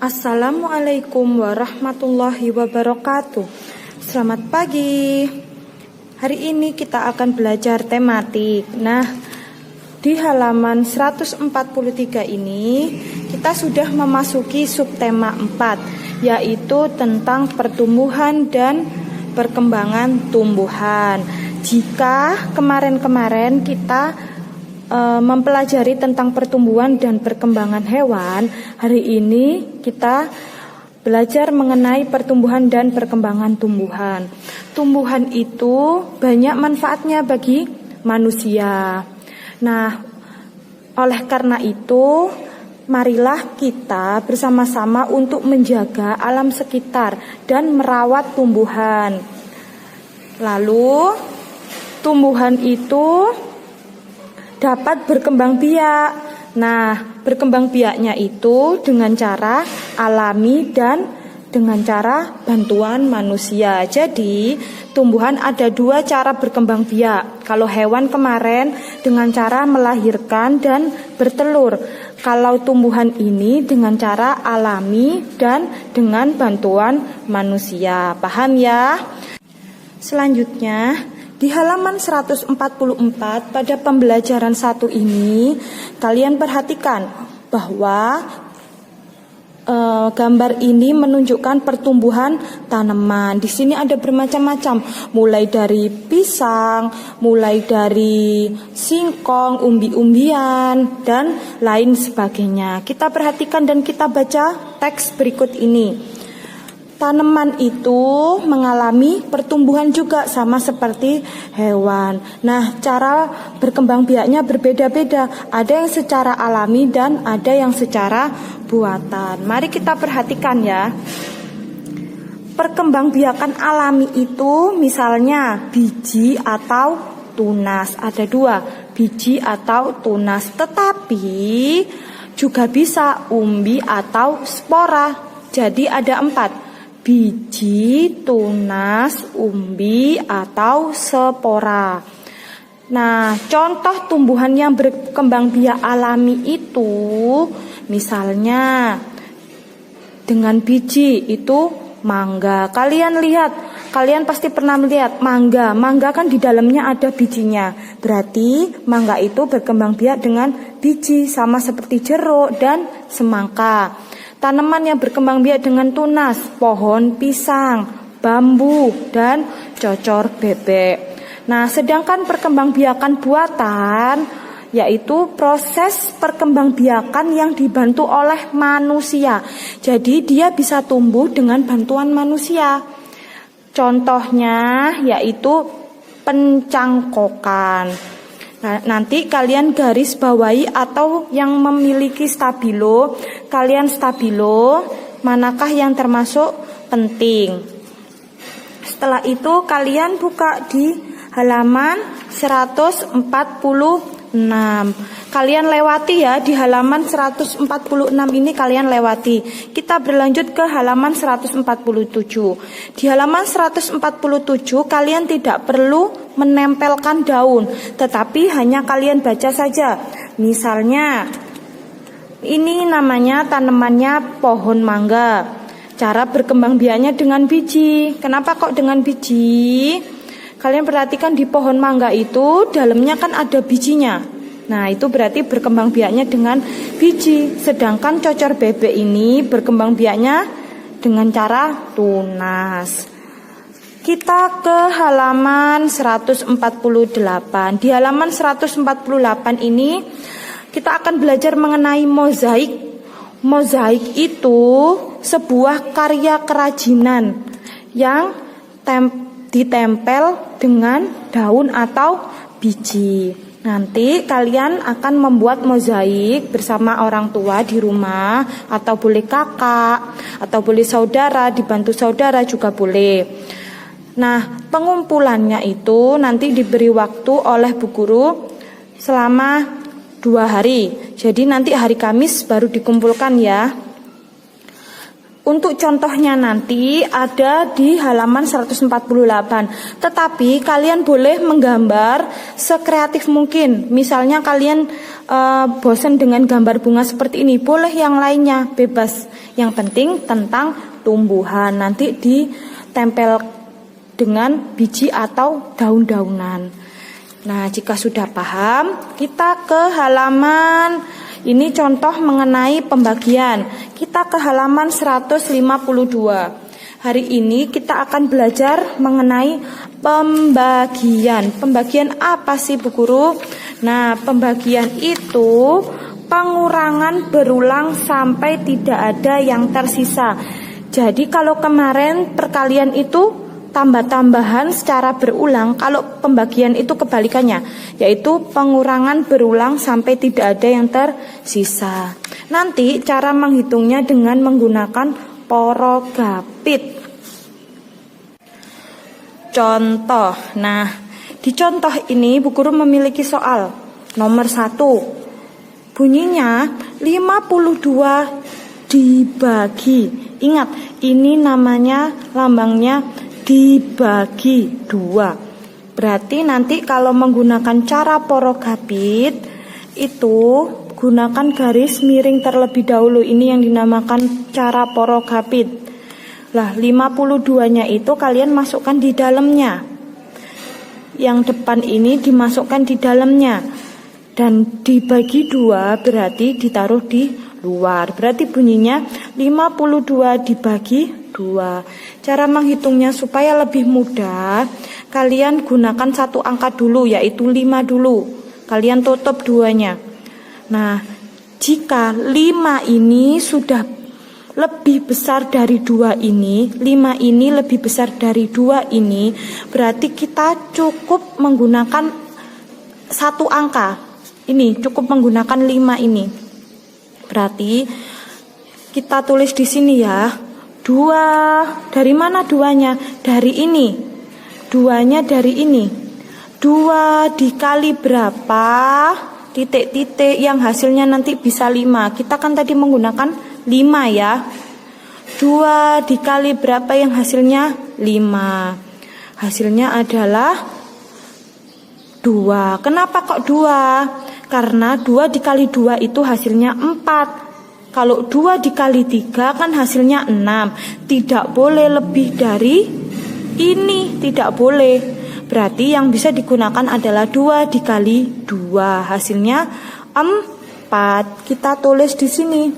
Assalamualaikum warahmatullahi wabarakatuh. Selamat pagi. Hari ini kita akan belajar tematik. Nah, di halaman 143 ini kita sudah memasuki subtema 4, yaitu tentang pertumbuhan dan perkembangan tumbuhan. Jika kemarin-kemarin kita mempelajari tentang pertumbuhan dan perkembangan hewan, hari ini kita belajar mengenai pertumbuhan dan perkembangan tumbuhan. Tumbuhan itu banyak manfaatnya bagi manusia. Nah, oleh karena itu, marilah kita bersama-sama untuk menjaga alam sekitar dan merawat tumbuhan. Lalu, tumbuhan itu dapat berkembang biak. Nah, berkembang biaknya itu dengan cara alami dan dengan cara bantuan manusia. Jadi, tumbuhan ada dua cara berkembang biak. Kalau hewan kemarin dengan cara melahirkan dan bertelur. Kalau tumbuhan ini dengan cara alami dan dengan bantuan manusia. Paham ya? Selanjutnya, di halaman 144 pada pembelajaran 1 ini, kalian perhatikan bahwa gambar ini menunjukkan pertumbuhan tanaman. Di sini ada bermacam-macam, mulai dari pisang, mulai dari singkong, umbi-umbian, dan lain sebagainya. Kita perhatikan dan kita baca teks berikut ini. Tanaman itu mengalami pertumbuhan juga sama seperti hewan. Nah, cara berkembang biaknya berbeda-beda. Ada yang secara alami dan ada yang secara buatan. Mari kita perhatikan ya. Perkembangbiakan alami itu misalnya biji atau tunas. Ada dua, biji atau tunas. Tetapi juga bisa umbi atau spora. Jadi ada 4. Biji, tunas, umbi, atau spora. Nah, contoh tumbuhan yang berkembang biak alami itu, misalnya dengan biji itu mangga. Kalian lihat, kalian pasti pernah melihat mangga. Mangga kan di dalamnya ada bijinya. Berarti mangga itu berkembang biak dengan biji, sama seperti jeruk dan semangka. Tanaman yang berkembang biak dengan tunas, pohon pisang, bambu, dan cocor bebek. Nah, sedangkan perkembangbiakan buatan, yaitu proses perkembangbiakan yang dibantu oleh manusia. Jadi dia bisa tumbuh dengan bantuan manusia. Contohnya yaitu pencangkokan. Nah, nanti kalian garis bawahi atau yang memiliki stabilo, kalian stabilo manakah yang termasuk penting. Setelah itu kalian buka di halaman 146. Kalian lewati ya, di halaman 146 ini kalian lewati. Kita berlanjut ke halaman 147. Di halaman 147 kalian tidak perlu menempelkan daun, tetapi hanya kalian baca saja. Misalnya ini namanya tanamannya pohon mangga. Cara berkembang biaknya dengan biji. Kenapa kok dengan biji? Kalian perhatikan di pohon mangga itu dalamnya kan ada bijinya. Nah, itu berarti berkembang biaknya dengan biji. Sedangkan cocor bebek ini berkembang biaknya dengan cara tunas. Kita ke halaman 148. Di halaman 148 ini kita akan belajar mengenai mozaik. Mozaik itu sebuah karya kerajinan yang ditempel dengan daun atau biji. Nanti kalian akan membuat mozaik bersama orang tua di rumah, atau boleh kakak, atau boleh saudara, dibantu saudara juga boleh. Nah, pengumpulannya itu nanti diberi waktu oleh Bu Guru selama 2 hari. Jadi nanti hari Kamis baru dikumpulkan ya. Untuk contohnya nanti ada di halaman 148. Tetapi kalian boleh menggambar sekreatif mungkin. Misalnya kalian bosan dengan gambar bunga seperti ini, boleh yang lainnya, bebas. Yang penting tentang tumbuhan. Nanti ditempel dengan biji atau daun-daunan. Nah, jika sudah paham, kita ke halaman. Ini contoh mengenai pembagian. Kita ke halaman 152. Hari ini kita akan belajar mengenai pembagian. Pembagian apa sih Bu Guru? Nah, pembagian itu pengurangan berulang sampai tidak ada yang tersisa. Jadi kalau kemarin perkalian itu tambah-tambahan secara berulang, kalau pembagian itu kebalikannya, yaitu pengurangan berulang sampai tidak ada yang tersisa. Nanti cara menghitungnya dengan menggunakan porogapit. Contoh. Nah, di contoh ini Bu Guru memiliki soal nomor 1. Bunyinya 52 dibagi. Ingat, ini namanya lambangnya dibagi 2. Berarti nanti kalau menggunakan cara porogapit itu gunakan garis miring terlebih dahulu. Ini yang dinamakan cara porogapit. Lah, 52-nya itu kalian masukkan di dalamnya. Yang depan ini dimasukkan di dalamnya. Dan dibagi 2 berarti ditaruh di luar. Berarti bunyinya 52 dibagi 2. Cara menghitungnya supaya lebih mudah, kalian gunakan satu angka dulu, yaitu 5 dulu. Kalian tutup 2-nya. Nah, jika 5 ini sudah lebih besar dari 2 ini, 5 ini lebih besar dari 2 ini, berarti kita cukup menggunakan satu angka. Ini cukup menggunakan 5 ini. Berarti kita tulis di sini ya. 2, dari mana 2-nya? Dari ini. 2-nya dari ini. 2 dikali berapa? Titik-titik yang hasilnya nanti bisa 5. Kita kan tadi menggunakan 5 ya. 2 dikali berapa yang hasilnya? 5. Hasilnya adalah 2. Kenapa kok 2? Karena 2 dikali 2 itu hasilnya 4. Kalau 2 dikali 3 kan hasilnya 6. Tidak boleh lebih dari ini, tidak boleh. Berarti yang bisa digunakan adalah 2 dikali 2. Hasilnya 4. Kita tulis di sini.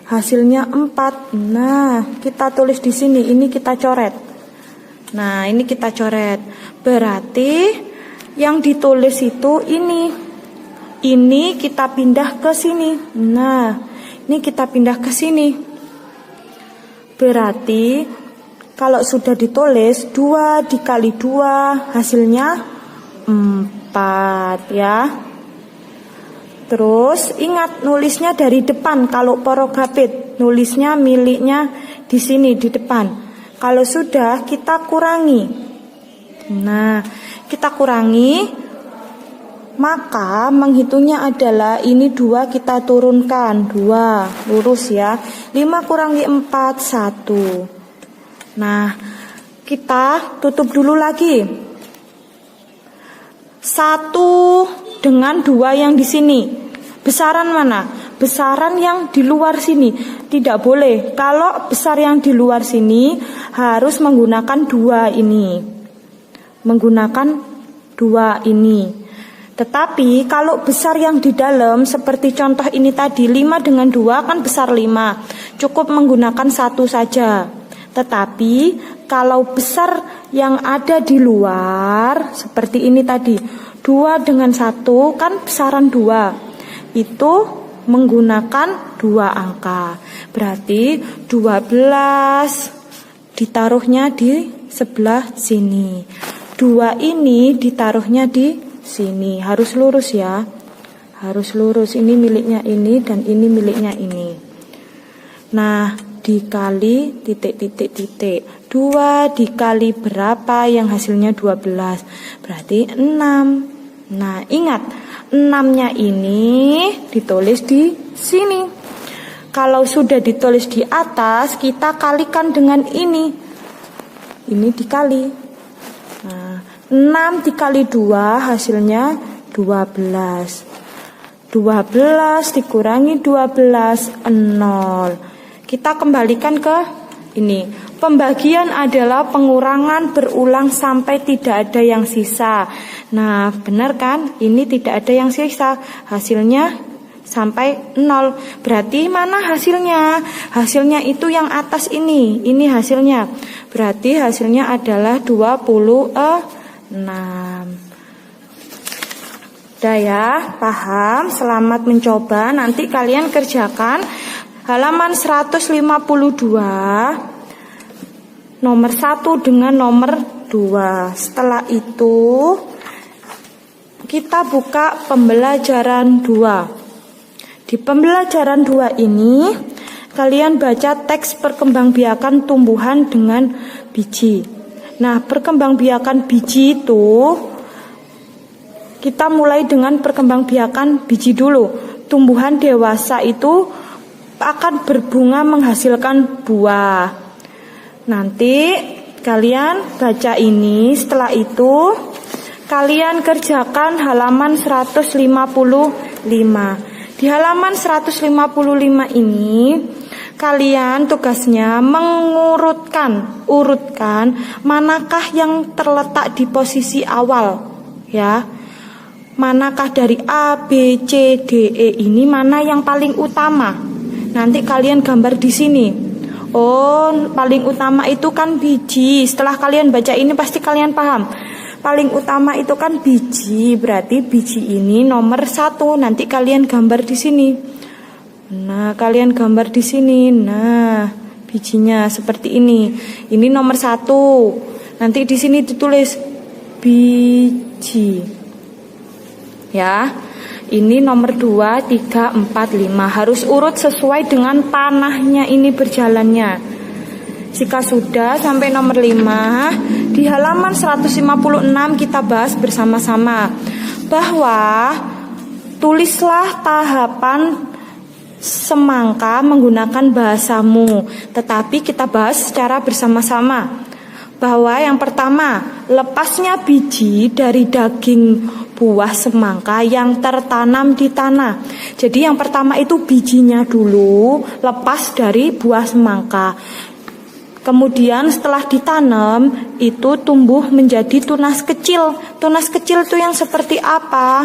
Hasilnya 4. Nah, kita tulis di sini. Ini kita coret. Nah, ini kita coret. Berarti yang ditulis itu ini. Ini kita pindah ke sini. Nah, ini kita pindah ke sini. Berarti kalau sudah ditulis 2 dikali 2 hasilnya 4 ya. Terus ingat nulisnya dari depan. Kalau porogapit nulisnya miliknya di sini di depan. Kalau sudah kita kurangi. Nah, kita kurangi. Maka menghitungnya adalah ini 2 kita turunkan 2 lurus ya. 5 kurangi 4 1. Nah, kita tutup dulu lagi. 1 dengan 2 yang di sini. Besaran mana? Besaran yang di luar sini. Tidak boleh. Kalau besar yang di luar sini harus menggunakan 2 ini. Menggunakan 2 ini. Tetapi kalau besar yang di dalam seperti contoh ini tadi 5 dengan 2 kan besar 5. Cukup menggunakan 1 saja. Tetapi kalau besar yang ada di luar seperti ini tadi 2 dengan 1 kan besaran 2. Itu menggunakan 2 angka. Berarti 12 ditaruhnya di sebelah sini. 2 ini ditaruhnya di sini. Harus lurus ya. Harus lurus. Ini miliknya ini dan ini miliknya ini. Nah, dikali titik-titik-titik. 2 dikali berapa yang hasilnya 12? Berarti 6. Nah, ingat 6-nya ini ditulis di sini. Kalau sudah ditulis di atas, kita kalikan dengan ini. Ini dikali. Nah, 6 dikali 2 hasilnya 12. 12 dikurangi 12, 0. Kita kembalikan ke ini. Pembagian adalah pengurangan berulang sampai tidak ada yang sisa. Nah, benar kan? Ini tidak ada yang sisa. Hasilnya sampai 0. Berarti mana hasilnya? Hasilnya itu yang atas ini. Ini hasilnya. Berarti hasilnya adalah 26. Udah ya, paham? Selamat mencoba. Nanti kalian kerjakan halaman 152. Nomor 1 dengan nomor 2. Setelah itu kita buka pembelajaran 2. Di pembelajaran 2 ini kalian baca teks perkembangbiakan tumbuhan dengan biji. Nah, perkembangbiakan biji itu kita mulai dengan perkembangbiakan biji dulu. Tumbuhan dewasa itu akan berbunga menghasilkan buah. Nanti kalian baca ini, setelah itu kalian kerjakan halaman 155. Di halaman 155 ini kalian tugasnya urutkan manakah yang terletak di posisi awal, ya. Manakah dari A, B, C, D, E ini mana yang paling utama? Nanti kalian gambar di sini. Oh, paling utama itu kan biji. Setelah kalian baca ini pasti kalian paham. Paling utama itu kan biji. Berarti biji ini nomor 1. Nanti kalian gambar di sini. Nah, kalian gambar di sini. Nah, bijinya seperti ini. Ini nomor 1. Nanti di sini ditulis biji. Ya. Ini nomor 2, 3, 4, 5. Harus urut sesuai dengan panahnya ini berjalannya. Jika sudah sampai nomor 5, di halaman 156 kita bahas bersama-sama bahwa tulislah tahapan semangka menggunakan bahasamu. Tetapi kita bahas secara bersama-sama. Bahwa yang pertama, lepasnya biji dari daging buah semangka yang tertanam di tanah. Jadi yang pertama itu bijinya dulu, lepas dari buah semangka. Kemudian setelah ditanam, itu tumbuh menjadi tunas kecil. Tunas kecil itu yang seperti apa?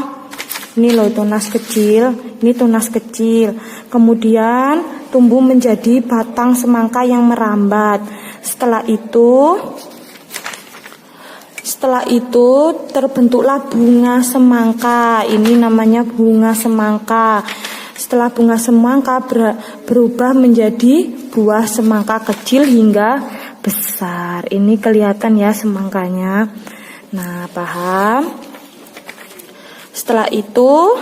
Ini loh tunas kecil, ini tunas kecil. Kemudian tumbuh menjadi batang semangka yang merambat. Setelah itu terbentuklah bunga semangka. Ini namanya bunga semangka. Setelah bunga semangka berubah menjadi buah semangka kecil hingga besar. Ini kelihatan ya semangkanya. Nah, paham? Setelah itu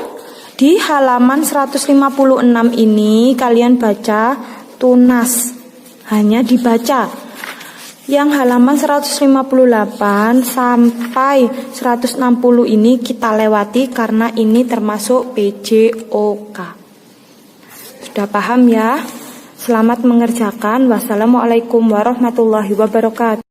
di halaman 156 ini kalian baca tunas. Hanya dibaca. Yang halaman 158 sampai 160 ini kita lewati karena ini termasuk PJOK. Sudah paham ya? Selamat mengerjakan. Wassalamualaikum warahmatullahi wabarakatuh.